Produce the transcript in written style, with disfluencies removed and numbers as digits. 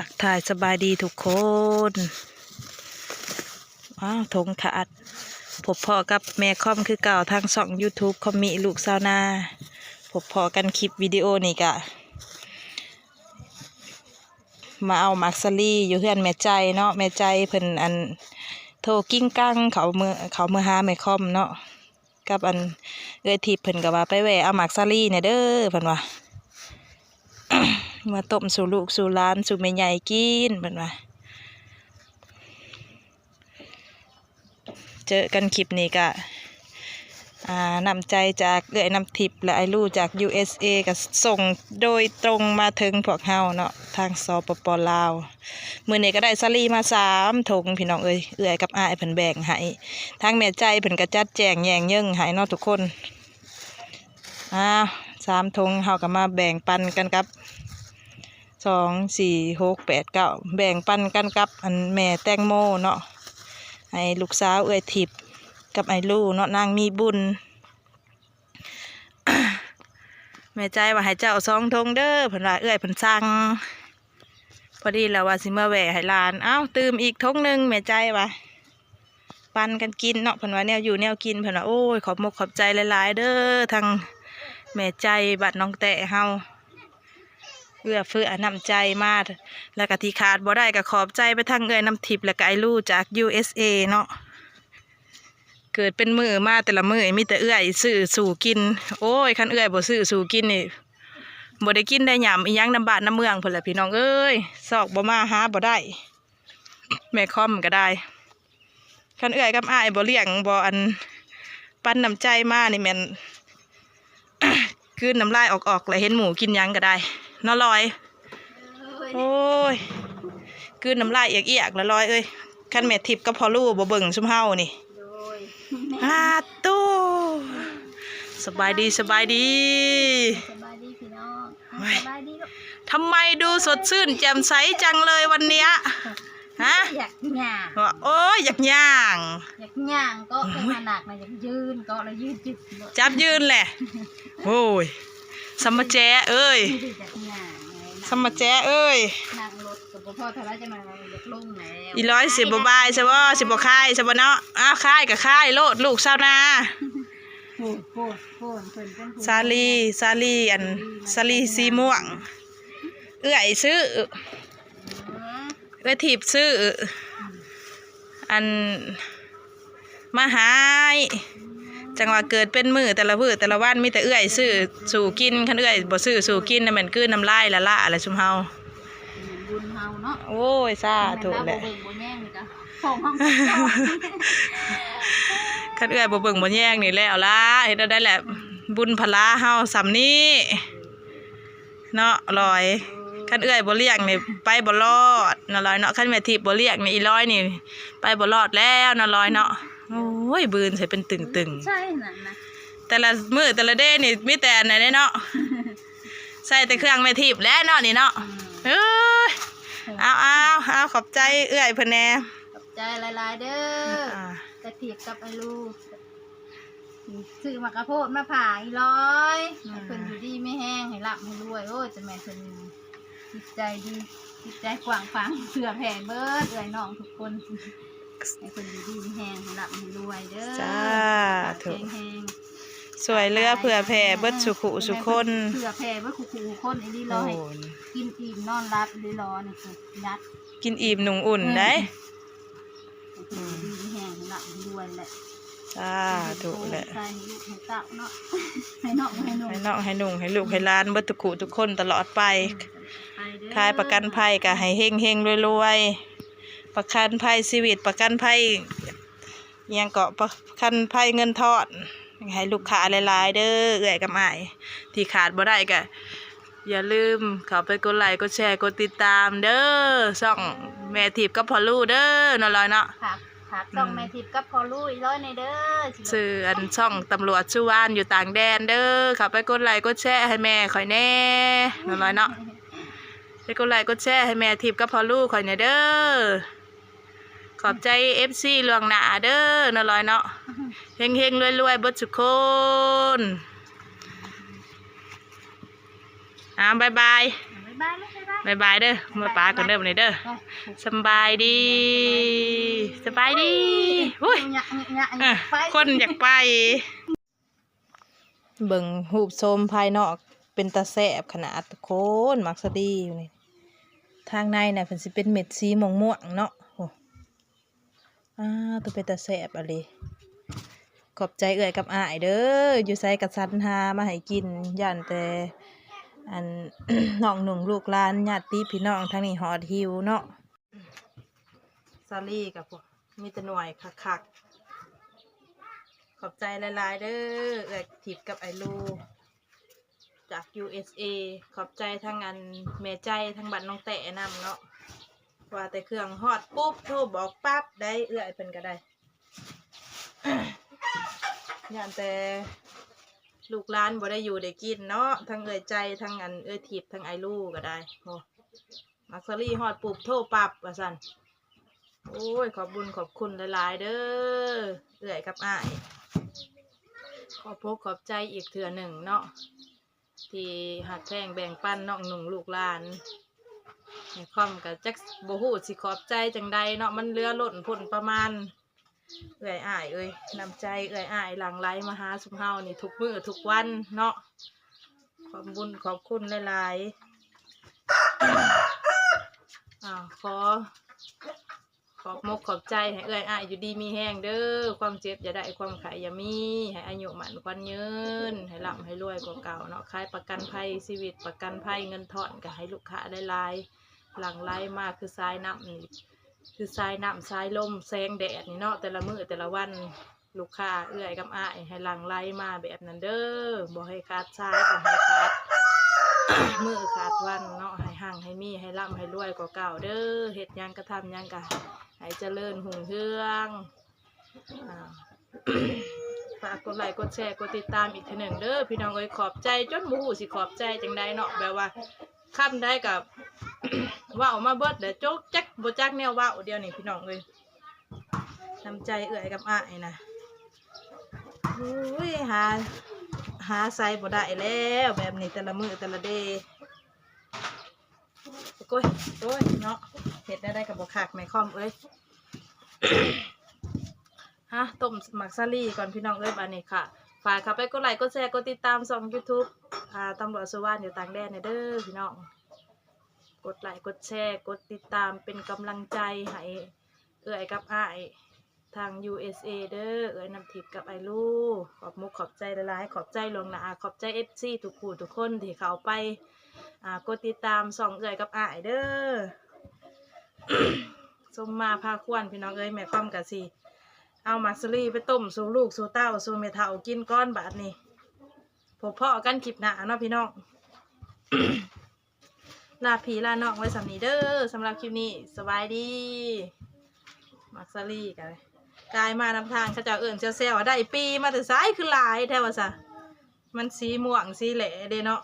ตักถ่ายสบายดีทุกคนถงขาดพบพ่อกับแม่คอมคือเก่าทางช่อง YouTube คอมมิลูกสาวนาพบพ่อกันคลิปวิดีโอนี่กะมาเอามักซารี่อยู่เพื่อนแม่ใจเนาะแม่ใจเพิ่นอันโทรกิ้งกั้งเขาเมื่อหาแม่คอมเนาะกับอันทิพย์เพิ่นก็ว่าไปแวะเอามักซารี่เนี่ยเด้อเพิ่นว่า มาต้มสู่ลูกสู่หลานสู่แม่ใหญ่กินเพิ่นว่าเจอกันคลิปนี้ก็นำใจจากน้ำทิพย์และไอ้ลูกจาก USA ก็ส่งโดยตรงมาถึงพวกเฮาเนาะทางสปป.ลาวมื้อนี้ก็ได้ซาลี่มา3 ถุงพี่น้องเอื้อยกับอ้ายเพิ่นแบ่งให้ทางแม่ใจเพิ่นก็จัดแจงแยงเยิ่งให้เนาะทุกคน3 ถุงเฮาก็มาแบ่งปันกันกับ2 4 6 8 9แบ่งปันกันกับอันแม่แตงโมเนาะให้ลูกสาวเอื้อยทิพย์กับไอ้ลูกเนาะนางมีบุญ แม่ใจว่าให้เจ้า2 ถุงเด้อเพิ่นว่าเอื้อยเพิ่นสั่งพอดีแล้วว่าสิมาแหวะให้หลานตื่มอีกถุงนึงแม่ใจว่าปันกันกินเนาะเพิ่นว่าแนวอยู่แนวกินเพิ่นว่าโอ้ยขอบมกขอบใจหลายๆเด้อทางแม่ใจบัดน้องแตะเฮาเอื้อเฟื้อน้ำใจมาแล้วก็ที่ขาดบ่ได้ก็ขอบใจไปทางเอื้อยน้ำทิพย์และก็ไอ้ลูกจาก USA เนาะเกิดเป็นมือมาแต่ละมือมีแต่เอื้อยซื้อสู่กินโอ้ยคันเอื้อยบ่ซื้อสู่กินนี่บ่ได้กินได้หยำอีหยังน้ำบ้านน้ำเมืองเพิ่นแหละพี่น้องเอ้ยซอกบ่มาหาบ่ได้แม่คอมก็ได้คันเอื้อยกับอ้ายบ่เลี้ยงบ่อันปั้นน้ำใจมานี่แม่น คืนน้ำลายออกแล้วเห็นหมูกินหยังก็ได้นอลอยโอ้ยคืนน้ำลายเอียกๆแล้วลอยเอ้ยคันแม่ทิพย์กับพ่อลูกบ่เบิ่งซุมเฮานี่ตู้สบายดีพี่น้องทำไมดูสดชื่นแจ่มใสจังเลยวันเนี้ยฮะอยากย่างโอ้ยอยากย่างก็ขนาดไหนอยากยืนก็เลยยืนจับยืนแหละโอ้ยสมแจเอ้ยสมแจเอ้ยนั่งรถกับพ่อทะเลาะจะมาอยากลงแล้วอีร้อยสิบบายใช่ป่ะสิบคายใช่ป่ะเนาะคายกับคายโลดลูกชาวนาซาลีอันซาลีสีม่วงเอื้อยซื้อเอื้อยถีบซื้ออันมาหายจังหวะเกิดเป็นมือแต่ละแต่ละวันมีแต่เอื้อยซื้อสู่กินคันเอื้อยบ่ซื้อสู่กินน่ะแม่นคืนน้ำลายละอะไรชุมเฮาบุญเฮาเนาะโอ้ยซาถูกแหละคันเอื้อยบ่เบิ่งบ่แย่งนี่แล้วล่ะเฮ็ดได้แหละบุญพลาเฮาสำนี้เนาะลอยคันเอื้อยบ่เลี้ยงนี่ไปบ่รอดน่ะลอยเนาะคันแม่ทิพย์บ่เลี้ยงนี่อีร้อยนี่ไปบ่รอดแล้วน่ะลอยเนาะโอ้ยบืนใส่เป็นตึงใช่นั่นนะแต่ละมือแต่ละเด้นี่มีแต่ไหนเนาะใส่แต่เครื่องแม่ทิพย์แล้วเนาะนี่เนาะเอาขอบใจเอื้อยเพิ่นแน่ขอบใจหลายๆเด้อจะเทียบกับไอ้ลูกซื้อมากระโพดมาผ่าอีร้อยเพิ่นอยู่ดีไม่แห้งให้รับให้รวยโอ้จะแม่เพิ่นจิตใจดีจิตใจกว้างขวางเผื่อแผ่เบิดเอื้อยน้องทุกคนให้คนดีๆแห้งให้รับให้รวยเด้อจ้าถูกสวยเลือเผื่อแผ่เบิดสุขุสุคนเผื่อแผ่เบิดสุขุสุคนไอ้นี่รอให้กินอิ่มนอนรับได้รอนี่คือยัดกินอิ่มหนุ่งอุ่นได้ดีแห้งให้รับให้รวยแหละจ้าถูกแหละให้ลูกให้เต้าเนาะให้น้องให้นุ่งให้ลูกให้ล้านเบิดสุขุทุกคนตลอดไปขายประกันภัยก็ให้เฮงรวยประกันภัยชีวิตประกันภัยยังเกาะประกันภัยเงินทอดให้ลูกค้าหลายๆเด้อเอื้อยกับอ้ายที่ขาดบ่ได้ก็อย่าลืมเข้าไปกดไลค์กดแชร์กดติดตามเด้อช่องแม่ทิพย์กับพ่อลูกเด้อเนาะลอยเนาะค่ะช่องแม่ทิพย์กับพ่อลูกอีร้อยในเด้อชื่ออันช่องตำรวจชูวานอยู่ต่างแดนเด้อเข้าไปกดไลค์กดแชร์ให้แม่ข่อยแน่เนาะลอยเนาะไปกดไลค์กดแชร์ให้แม่ทิพย์กับพ่อลูกข่อยเนี่ยเด้อขอบใจ FC ลวงหน้าเด้อเนาะลอยเนาะเฮงรวยเบิดทุกคนบ๊ายบาย บายบายเด้อเมื่อป้าก่อนเด้อวันนี้เด้อสบายดีสบายดีอุ้ยคนอยากไปเบิ่งหูปโสมภายนอกเป็นตาแสบขนาดโคนมักสดีอยู่นี่ทางในน่ะเพิ่นสิเป็นเม็ดสีม่วงๆเนาะโอ้ตัวเป็นตาแสบอะไรขอบใจเอื้อยกับอ้ายเด้ออยู่ไสกะสันหามาให้กินย่านแต่อัน น้องหนุ่งลูกหลานญาติพี่น้องทางนี้หอดหิวเนาะซาลี่กับพวกมีแต่หน่วยคักๆขอบใจหลายๆเด้อเอื้อยทิพย์กับไอลูจาก USA ขอบใจทั้งอันแม่ใจทั้งบัตรน้องแตะนำเนาะว่าแต่เครื่องฮอดปุ๊บโทรบอกปั๊บได้เอื้อยเพิ่นก็ได้ ย่านแต่ลูกหลานบ่ได้อยู่ได้กินเนาะทั้งเอื้อยใจทั้งอันเอื้อยทิพย์ทั้งไอลูก็ได้โอ้มักซารี่ฮอดปุ๊บโทรปั๊บว่าซั่นโอ้ยขอบบุญขอบคุณหลายๆเด้อเอื้อยกับอ้ายขอบพกขอบใจอีกเทื่อหนึ่งเนาะที่หักแพงแบ่งปันน้องหนุ่งลูกหลานในคอมกับจักบ่ฮู้สิขอบใจจังใดเนาะมันเหลือล้นพ้นประมาณเอื้อยอ้ายเอ้ยนำใจเอื้อยอ้ายหลั่งไหลมาหาสุมเฮานี่ทุกมื้อทุกวันเนาะขอบบุญขอบคุณหลายๆขอบมกขอบใจให้เอื้อยอ้ายอยู่ดีมีแห้งเด้อความเจ็บอย่าได้ความไข้อย่ามีให้อายุหมันควันยืนให้ร่ำให้รวยกว่าเก่าเนาะขายประกันภัยชีวิตประกันภัยเงินทอนก็ให้ลูกค้าได้หลายหลั่งไหลมากคือสายน้ำนี่คือสายน้ำสายลมแสงแดดนี่เนาะแต่ละมื้อแต่ละวันลูกค้าเอื้อยกับอ้ายให้หลั่งไหลมาแบบนั้นเด้อบ่ให้ขาดสายบ่ให้ขาด มื้อขาดวันเนาะให้หั่งให้มีให้ร่ำให้รวยกว่าเก่าเด้อเฮ็ดหยังกระทำหยังกะให้เจริญหุ่งเฮืองฝากกดไลค์กดแชร์กดติดตามอีกทีหนึ่งเด้อพี่น้องเอ้ยขอบใจจนบ่ฮู้สิขอบใจจังใดเนาะแบบว่าคำได้กับ ว่าออกมาเบิดเดี๋ยวโจ๊กจักบ่จักแนวว่าเดียวนี่พี่น้องเอ้ยน้ำใจเอื้อยกับอ้ายนะอุ้ยหาใส่บ่ได้แล้วแบบนี้แต่ละมื้อแต่ละเดย์โอ้ยเนาะเห็ดได้กับบ่คักแม่คอมเอ้ย ต้มหมักซาลี่ก่อนพี่น้องเอ้ยบานนี้ค่ะฝากเข้าไปกดไลค์กดแชร์กดติดตามช่อง YouTube ตำรวจสุวรรณอยู่ต่างแดนเด้อพี่น้องกดไลค์กดแชร์กดติดตามเป็นกำลังใจให้เอื้อยกับอ้ายทาง USA เด้อเอื้อยน้ำทิพย์กับไอลูขอบมุกขอบใจหลายๆขอบใจหลวงหนาขอบใจ FC ทุกผู้ทุกคนที่เข้าไปกดติดตามส่องเอื้อยกับอ้ายเด้อ สมมาพาควนพี่น้องเอ้ยแม่ความกะสิเอามักซรี่ไปต้มสู่ลูกสู่เต้าสู่เมถากินก้อนบาทนี่พบพ่อกันคลิปหน้าเนาะพี่น้อง ลาพี่ลาน้องไว้สำนีเด้อสำหรับคลิปนี้สบายดีมักซรี่กันกายมานำทางเขาเจ้าเอื่นเซลได้ปีมาแต่ซ้ายคือลายแท้ว่าซะมันสีม่วงสีแหล่เด้เนาะ